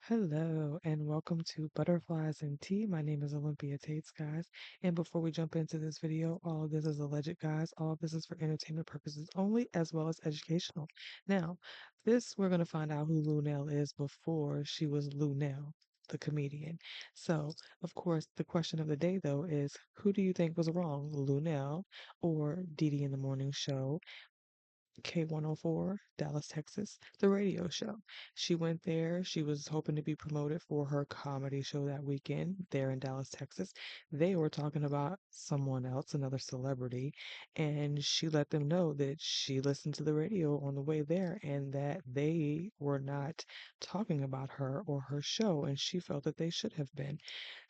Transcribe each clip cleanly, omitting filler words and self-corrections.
Hello and welcome to Butterflies and Tea. My name is Olympia Tates, guys. And before we jump into this video, all of this is alleged, guys. All of this is for entertainment purposes only, as well as educational. Now, we're going to find out who Luenell is before she was Luenell, the comedian. So, of course, the question of the day, though, is who do you think was wrong, Luenell or DeDe in the Morning Show? K104, Dallas, Texas, the radio show. She went there. She was hoping to be promoted for her comedy show that weekend there in Dallas, Texas. They were talking about someone else, another celebrity, and she let them know that she listened to the radio on the way there and that they were not talking about her or her show, and she felt that they should have been.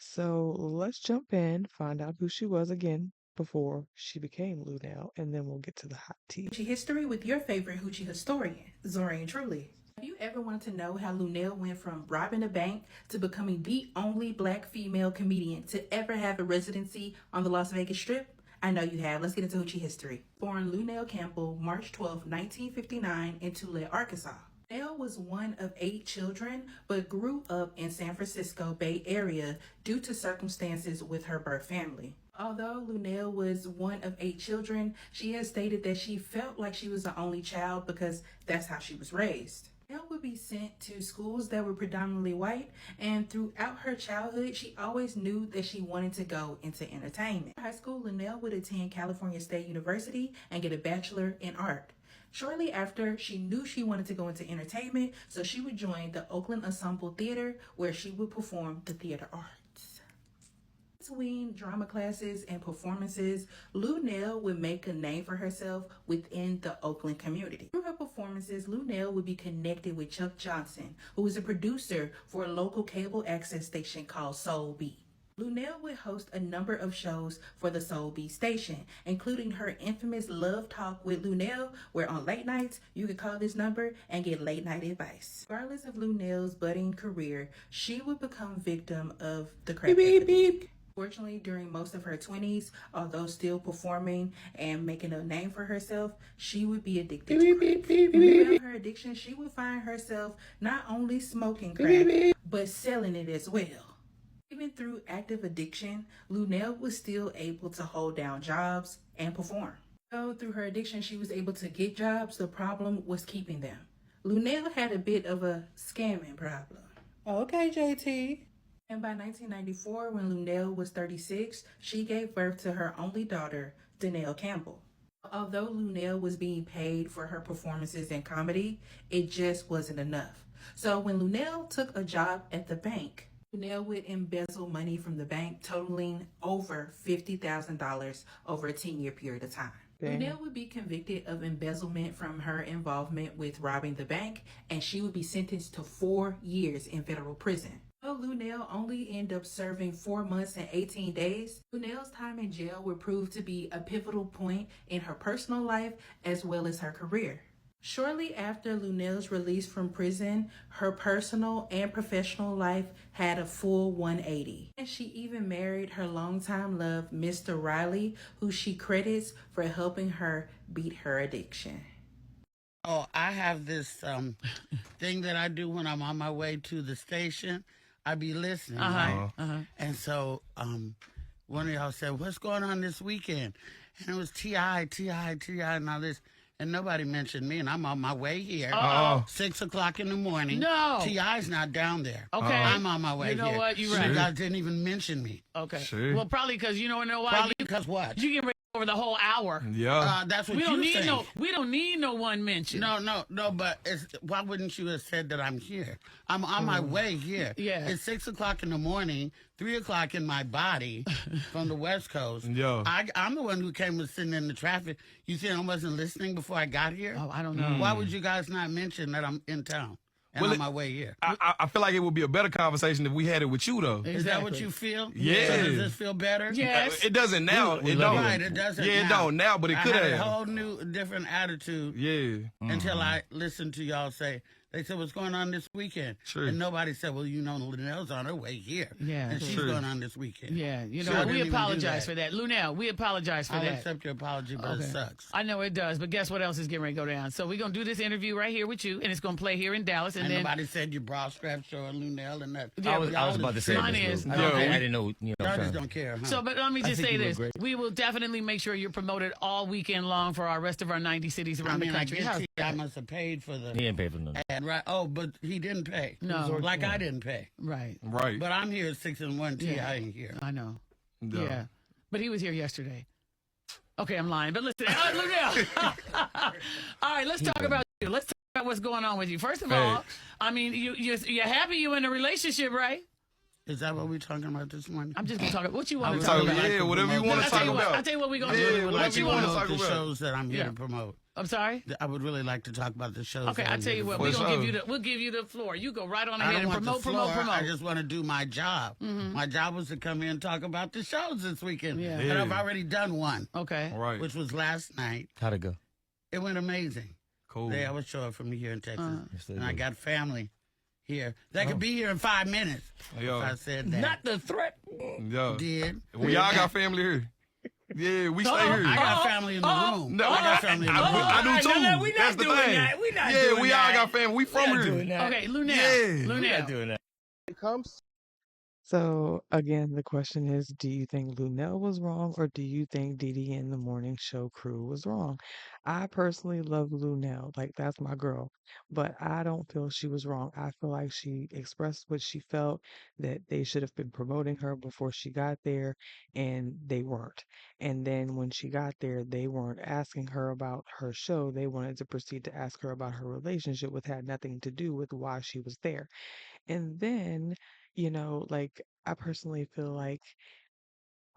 So let's jump in, find out who she was again before she became Luenell, and then we'll get to the hot tea. Hoochie history with your favorite Hoochie historian, Zorian Truly. Have you ever wanted to know how Luenell went from robbing a bank to becoming the only black female comedian to ever have a residency on the Las Vegas Strip? I know you have. Let's get into Hoochie history. Born Luenell Campbell, March 12, 1959 in Tulare, Arkansas. Luenell was one of 8 children, but grew up in San Francisco Bay Area due to circumstances with her birth family. Although Luenell was one of 8 children, she has stated that she felt like she was the only child because that's how she was raised. Luenell would be sent to schools that were predominantly white, and throughout her childhood, she always knew that she wanted to go into entertainment. In high school, Luenell would attend California State University and get a bachelor in art. Shortly after, she knew she wanted to go into entertainment, so she would join the Oakland Ensemble Theater, where she would perform the theater arts. Between drama classes and performances, Luenell would make a name for herself within the Oakland community. Through her performances, Luenell would be connected with Chuck Johnson, who was a producer for a local cable access station called Soul Beat. Luenell would host a number of shows for the Soul Beat station, including her infamous Love Talk with Luenell, where on late nights, you could call this number and get late night advice. Regardless of Luenell's budding career, she would become victim of the crack epidemic. Fortunately, during most of her 20s, although still performing and making a name for herself, she would be addicted to crack. Throughout her addiction, she would find herself not only smoking crack, but selling it as well. Even through active addiction, Luenell was still able to hold down jobs and perform. Though through her addiction she was able to get jobs, the problem was keeping them. Luenell had a bit of a scamming problem. Okay, JT. And by 1994, when Luenell was 36, she gave birth to her only daughter, Donnell Campbell. Although Luenell was being paid for her performances in comedy, it just wasn't enough. So when Luenell took a job at the bank, Luenell would embezzle money from the bank totaling over $50,000 over a 10-year period of time. Luenell would be convicted of embezzlement from her involvement with robbing the bank, and she would be sentenced to 4 years in federal prison. Though Luenell only ended up serving 4 months and 18 days, Luenell's time in jail would prove to be a pivotal point in her personal life as well as her career. Shortly after Luenell's release from prison, her personal and professional life had a full 180. And she even married her longtime love, Mr. Riley, who she credits for helping her beat her addiction. Oh, I have this thing that I do when I'm on my way to the station. I be listening, right? And so one of y'all said, "What's going on this weekend?" And it was T.I., and all this. And nobody mentioned me, and I'm on my way here. 6 o'clock in the morning. No. T.I.'s not down there. Okay. I'm on my way here. You know what? You're You right. guys didn't even mention me. Okay. See? Well, probably because you know why? Probably because what? You get ready over the whole hour. Yeah. That's what We don't you need think. we don't need no one mention. No, but why wouldn't you have said that I'm here? I'm on my way here. Yeah. It's 6 o'clock in the morning, 3 o'clock in my body from the West Coast. Yeah. I'm the one who came and sitting in the traffic. You think I wasn't listening before I got here? Oh, I don't know. Why would you guys not mention that I'm in town and on my way here? I feel like it would be a better conversation if we had it with you, though. Is that what you feel? Yeah. So does this feel better? Yes. It doesn't now. It don't. Right, it doesn't Yeah, now. it don't now, but it could I had have. a whole new, different attitude Yeah. until I listened to y'all say They said, what's going on this weekend? Sure. And nobody said, well, Luenell's on her way here. Yeah. And she's Sure. going on this weekend. Yeah, you know, Sure, I we didn't even do apologize that. for that. Luenell, we apologize for I'll that. accept your apology, but it sucks. I know it does, but guess what else is getting ready to go down? So we're going to do this interview right here with you, and it's going to play here in Dallas. And then nobody said your bra strap showing Luenell and that. Yeah, I was about to say mine this, is- Lou. okay. I didn't know. Y'all just don't care, huh? So, but let me just think say you look this. great. We will definitely make sure you're promoted all weekend long for our rest of our 90 cities I around mean, the I country. guess How's I that? must have paid for the He ain't paid for nothing. ad, right? Oh, but he didn't pay. No. Like I didn't pay. Right. Right. But I'm here at 6 and 1 T. Yeah. I ain't here. I know. Yeah. Yeah. But he was here yesterday. Okay, I'm lying. But listen, Luenell. All right, let's talk about you. Let's talk about what's going on with you. First of all, Facts. I mean, you're happy you're in a relationship, right? Is that what we're talking about this morning? I'm just going to talk about what you want to would talk really about. like Yeah, to whatever you promote want that. to talk about. I'll tell you what we're going to Yeah, do. whatever What you you wanna want talk the about. shows that I'm here Yeah. to promote. I'm sorry? I would really like to talk about the shows. Okay, that I'll I'm tell here you to what. promote. We'll give you the floor. You go right on I ahead don't and want promote, the floor. promote. I just want to do my job. My job was to come here and talk about the shows this weekend. Yeah. And I've Yeah. already done one, Okay. All right. which was last night. How'd it go? It went amazing. Cool. They have a show from here in Texas. Yes, they And I do. got family here. They could be here in 5 minutes if Yeah. I said that. Not the threat. Yeah. Did. We all got family here. Yeah, we stay here. I got family in the room. No, I got family in the room. I do too. no, we not That's the doing thing. that. We not yeah, doing we that. all got family. We from here. Okay, Luenell. Yeah. We're Luenell. not doing that. So again, the question is, do you think Luenell was wrong or do you think DeDe and the morning show crew was wrong? I personally love Luenell, like that's my girl, but I don't feel she was wrong. I feel like she expressed what she felt, that they should have been promoting her before she got there, and they weren't. And then when she got there, they weren't asking her about her show. They wanted to proceed to ask her about her relationship, which had nothing to do with why she was there. And then, like I personally feel like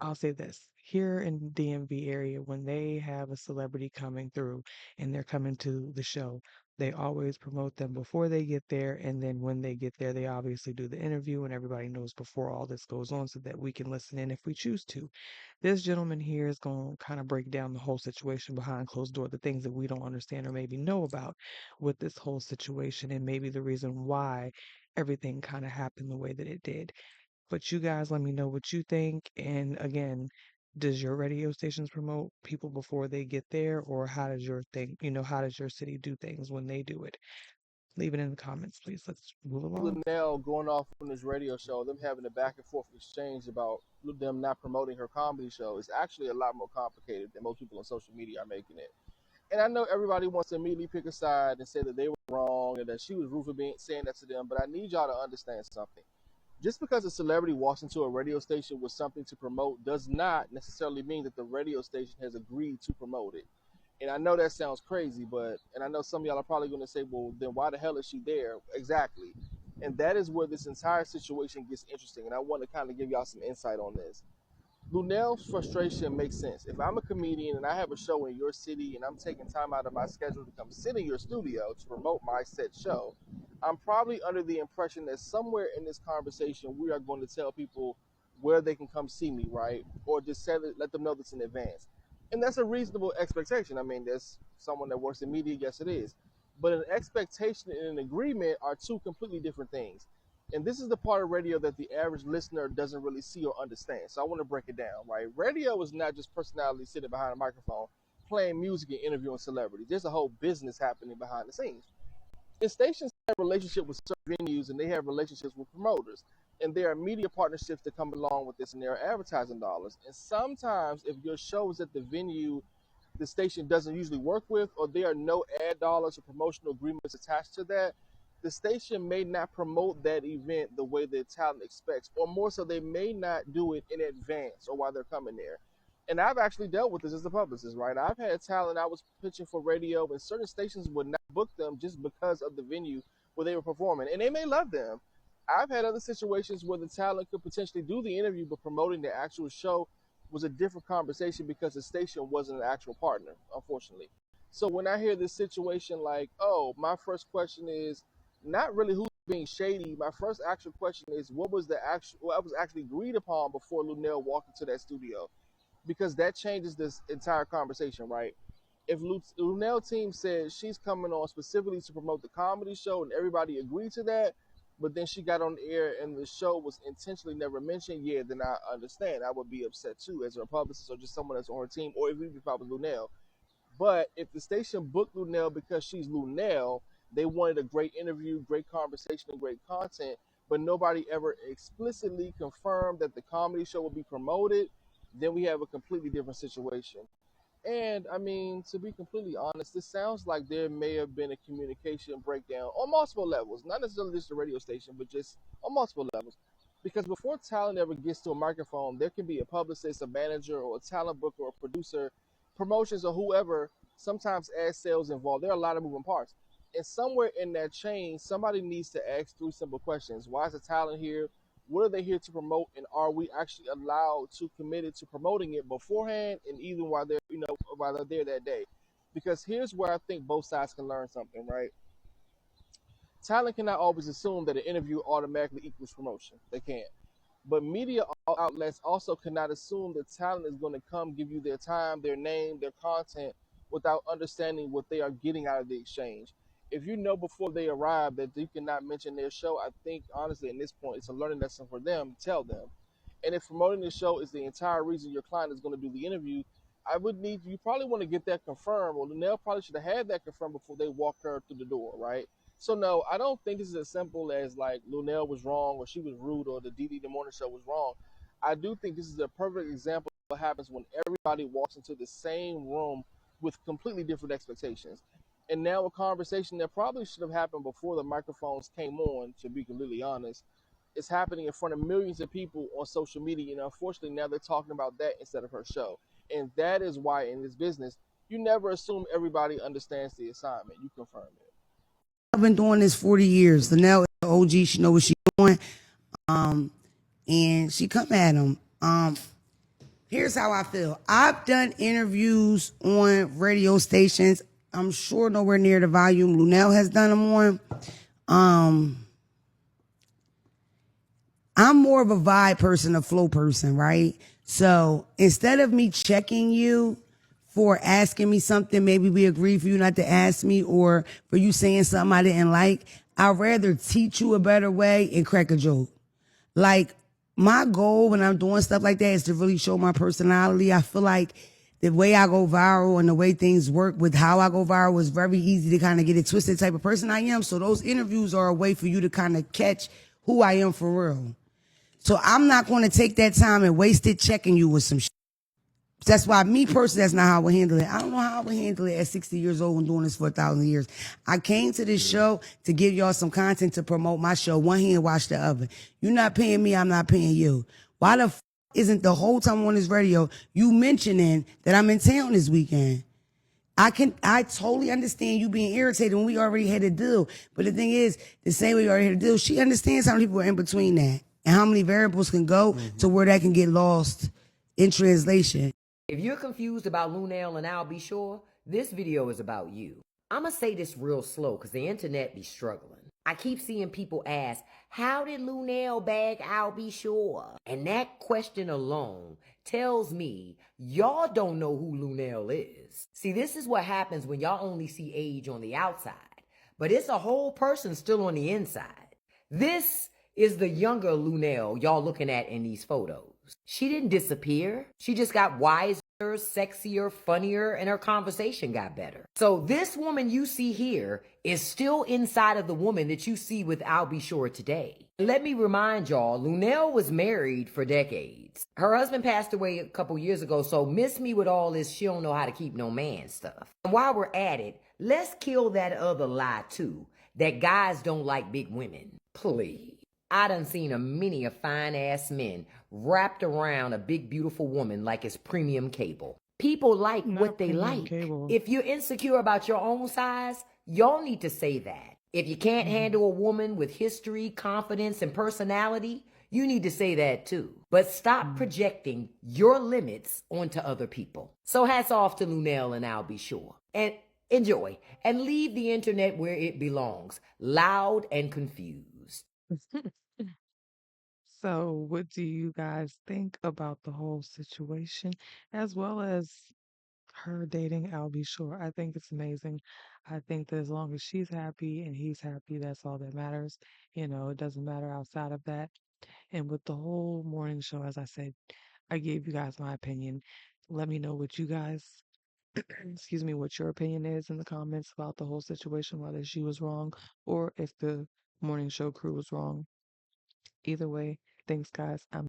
I'll say this. Here in DMV area, when they have a celebrity coming through and they're coming to the show, they always promote them before they get there. And then when they get there, they obviously do the interview and everybody knows before all this goes on so that we can listen in if we choose to. This gentleman here is going to kind of break down the whole situation behind closed door, the things that we don't understand or maybe know about with this whole situation and maybe the reason why everything kind of happened the way that it did. But you guys let me know what you think. And again, does your radio stations promote people before they get there, or how does your how does your city do things when they do it? Leave it in the comments, please. Let's move along. Luenell going off on this radio show, them having a back and forth exchange about them not promoting her comedy show is actually a lot more complicated than most people on social media are making it. And I know everybody wants to immediately pick a side and say that they were wrong and that she was rude for saying that to them, but I need y'all to understand something. Just because a celebrity walks into a radio station with something to promote does not necessarily mean that the radio station has agreed to promote it. And I know that sounds crazy, and I know some of y'all are probably going to say, well, then why the hell is she there? Exactly. And that is where this entire situation gets interesting. And I want to kind of give y'all some insight on this. Luenell's frustration makes sense. If I'm a comedian and I have a show in your city and I'm taking time out of my schedule to come sit in your studio to promote my set show, I'm probably under the impression that somewhere in this conversation we are going to tell people where they can come see me, right? Or just let them know this in advance. And that's a reasonable expectation. I mean, there's someone that works in media, yes it is. But an expectation and an agreement are two completely different things. And this is the part of radio that the average listener doesn't really see or understand. So I want to break it down, right? Radio is not just personality sitting behind a microphone, playing music and interviewing celebrities. There's a whole business happening behind the scenes. And stations have relationships with certain venues and they have relationships with promoters. And there are media partnerships that come along with this and there are advertising dollars. And sometimes if your show is at the venue the station doesn't usually work with, or there are no ad dollars or promotional agreements attached to that, the station may not promote that event the way the talent expects, or more so they may not do it in advance or while they're coming there. And I've actually dealt with this as a publicist, right? I've had talent I was pitching for radio and certain stations would not book them just because of the venue where they were performing. And they may love them. I've had other situations where the talent could potentially do the interview, but promoting the actual show was a different conversation because the station wasn't an actual partner, unfortunately. So when I hear this situation like, oh, my first question is not really who's being shady. My first actual question is what was actually agreed upon before Luenell walked into that studio? Because that changes this entire conversation, right? If Luenell team said she's coming on specifically to promote the comedy show and everybody agreed to that, but then she got on the air and the show was intentionally never mentioned, yeah, then I understand. I would be upset too as a publicist or just someone that's on her team, or even if I was Luenell. But if the station booked Luenell because she's Luenell, they wanted a great interview, great conversation, and great content, but nobody ever explicitly confirmed that the comedy show will be promoted, then we have a completely different situation. And I mean, to be completely honest, this sounds like there may have been a communication breakdown on multiple levels, not necessarily just the radio station, but just on multiple levels. Because before talent ever gets to a microphone, there can be a publicist, a manager, or a talent booker, or a producer, promotions, or whoever. Sometimes ad sales involved. There are a lot of moving parts. And somewhere in that chain, somebody needs to ask three simple questions. Why is the talent here? What are they here to promote, and are we actually allowed to committed to promoting it beforehand and even while they're while they're there that day? Because here's where I think both sides can learn something, right? Talent cannot always assume that an interview automatically equals promotion. They can't. But media outlets also cannot assume that talent is going to come give you their time, their name, their content without understanding what they are getting out of the exchange. If you know before they arrive that you cannot mention their show, I think honestly at this point it's a learning lesson for them. Tell them. And if promoting the show is the entire reason your client is going to do the interview, I would need you probably want to get that confirmed. Or Luenell probably should have had that confirmed before they walked her through the door, right? So no, I don't think this is as simple as like Luenell was wrong or she was rude or the DeDe the Morning Show was wrong. I do think this is a perfect example of what happens when everybody walks into the same room with completely different expectations. And now a conversation that probably should have happened before the microphones came on, to be completely honest, is happening in front of millions of people on social media. And unfortunately, now they're talking about that instead of her show. And that is why in this business, you never assume everybody understands the assignment. You confirm it. I've been doing this 40 years. Luenell is the OG. She know what she's doing. And she come at him. Here's how I feel. I've done interviews on radio stations. I'm sure nowhere near the volume Luenell has done them on. I'm more of a vibe person, a flow person, right? So instead of me checking you for asking me something, maybe we agree for you not to ask me, or for you saying something I didn't like, I'd rather teach you a better way and crack a joke. Like, my goal when I'm doing stuff like that is to really show my personality. I feel like the way I go viral and the way things work with how I go viral was very easy to kind of get it twisted type of person I am. So those interviews are a way for you to kind of catch who I am for real. So I'm not going to take that time and waste it checking you with some shit. That's why me personally, that's not how I would handle it. I don't know how I would handle it at 60 years old and doing this for 1,000 years. I came to this show to give y'all some content to promote my show. One hand wash the other. You're not paying me, I'm not paying you. Why the isn't the whole time on this radio you mentioning that I'm in town this weekend? I totally understand you being irritated when we already had a deal. But the thing is, the same way we already had a deal, she understands how many people are in between that and how many variables can go to where that can get lost in translation. If you're confused about Luenell and I'll be sure, this video is about you. I'ma say this real slow because the internet be struggling. I keep seeing people ask, how did Luenell bag I'll be sure? And that question alone tells me y'all don't know who Luenell is. See, this is what happens when y'all only see age on the outside, but it's a whole person still on the inside. This is the younger Luenell y'all looking at in these photos. She didn't disappear. She just got wiser, sexier, funnier, and her conversation got better. So this woman you see here is still inside of the woman that you see with I'll Be Sure today. Let me remind y'all, Luenell was married for decades. Her husband passed away a couple years ago, so miss me with all this she don't know how to keep no man stuff. And while we're at it, let's kill that other lie too, that guys don't like big women. Please. I done seen many a fine-ass men wrapped around a big, beautiful woman like it's premium cable. People like what they like. Cable. If you're insecure about your own size, y'all need to say that. If you can't handle a woman with history, confidence, and personality, you need to say that too. But stop projecting your limits onto other people. So hats off to Luenell and I'll Be Sure. And enjoy. And leave the internet where it belongs, loud and confused. So, what do you guys think about the whole situation, as well as her dating I'll be sure. I think it's amazing. I think that as long as she's happy and he's happy, that's all that matters. You know, it doesn't matter outside of that. And with the whole morning show, as I said, I gave you guys my opinion. Let me know what you guys, excuse me, what your opinion is in the comments about the whole situation, whether she was wrong or if the morning show crew was wrong. Either way, thanks, guys. I'm